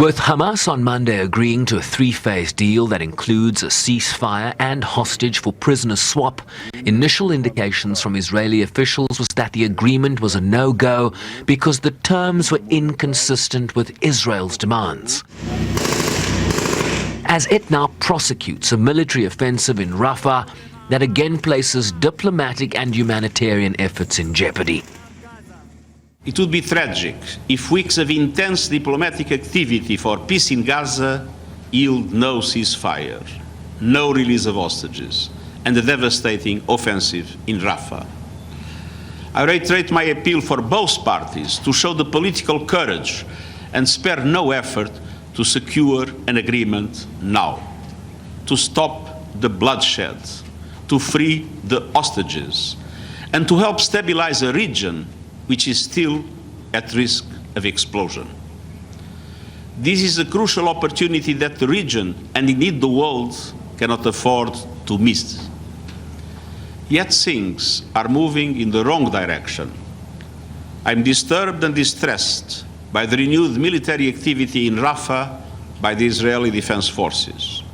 With Hamas on Monday agreeing to a three-phase deal that includes a ceasefire and hostage for prisoner swap, initial indications from Israeli officials was that the agreement was a no-go because the terms were inconsistent with Israel's demands. As it now prosecutes a military offensive in Rafah that again places diplomatic and humanitarian efforts in jeopardy. It would be tragic if weeks of intense diplomatic activity for peace in Gaza yield no ceasefire, no release of hostages, and a devastating offensive in Rafah. I reiterate my appeal for both parties to show the political courage and spare no effort to secure an agreement now, to stop the bloodshed, to free the hostages, and to help stabilize a region which is still at risk of explosion. This is a crucial opportunity that the region, and indeed the world, cannot afford to miss. Yet things are moving in the wrong direction. I'm disturbed and distressed by the renewed military activity in Rafah by the Israeli Defense Forces.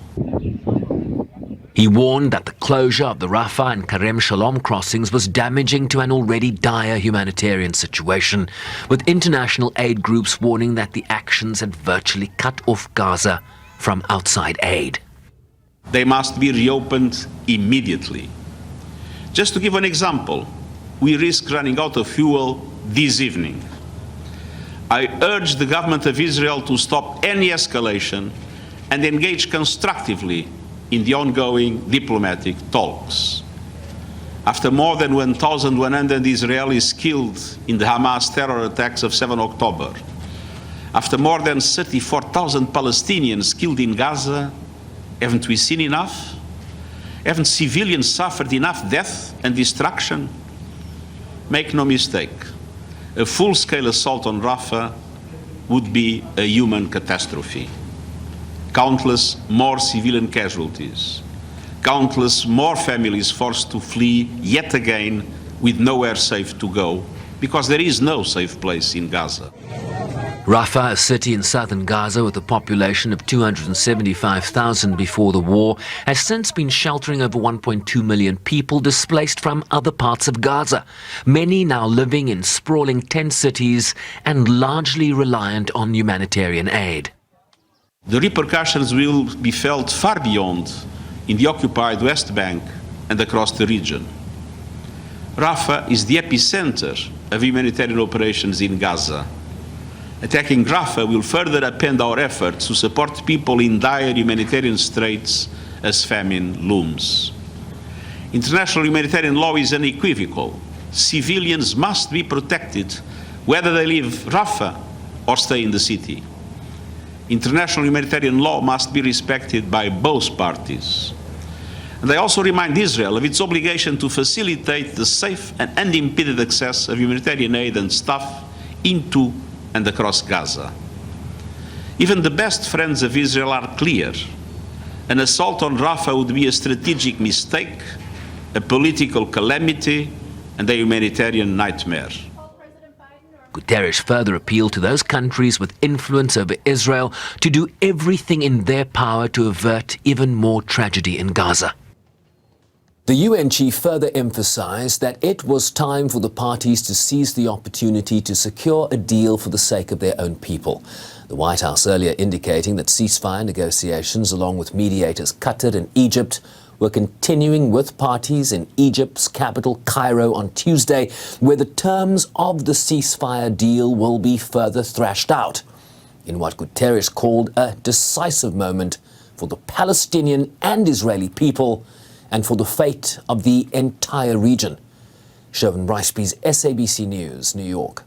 He warned that the closure of the Rafah and Kerem Shalom crossings was damaging to an already dire humanitarian situation, with international aid groups warning that the actions had virtually cut off Gaza from outside aid. They must be reopened immediately. Just to give an example, we risk running out of fuel this evening. I urge the government of Israel to stop any escalation and engage constructively in the ongoing diplomatic talks. After more than 1,100 Israelis killed in the Hamas terror attacks of 7 October, after more than 34,000 Palestinians killed in Gaza, haven't we seen enough? Haven't civilians suffered enough death and destruction? Make no mistake, a full-scale assault on Rafah would be a human catastrophe. Countless more civilian casualties, countless more families forced to flee yet again with nowhere safe to go, because there is no safe place in Gaza. Rafah, a city in southern Gaza with a population of 275,000 before the war, has since been sheltering over 1.2 million people displaced from other parts of Gaza, many now living in sprawling tent cities and largely reliant on humanitarian aid. The repercussions will be felt far beyond in the occupied West Bank and across the region. Rafah is the epicenter of humanitarian operations in Gaza. Attacking Rafah will further upend our efforts to support people in dire humanitarian straits as famine looms. International humanitarian law is unequivocal. Civilians must be protected whether they leave Rafah or stay in the city. International humanitarian law must be respected by both parties. And I also remind Israel of its obligation to facilitate the safe and unimpeded access of humanitarian aid and staff into and across Gaza. Even the best friends of Israel are clear. An assault on Rafah would be a strategic mistake, a political calamity, and a humanitarian nightmare. Guterres further appealed to those countries with influence over Israel to do everything in their power to avert even more tragedy in Gaza. The UN chief further emphasized that it was time for the parties to seize the opportunity to secure a deal for the sake of their own people. The White House earlier indicating that ceasefire negotiations along with mediators Qatar and Egypt were continuing with parties in Egypt's capital, Cairo, on Tuesday, where the terms of the ceasefire deal will be further thrashed out in what Guterres called a decisive moment for the Palestinian and Israeli people and for the fate of the entire region. Shervin Riceby's SABC News, New York.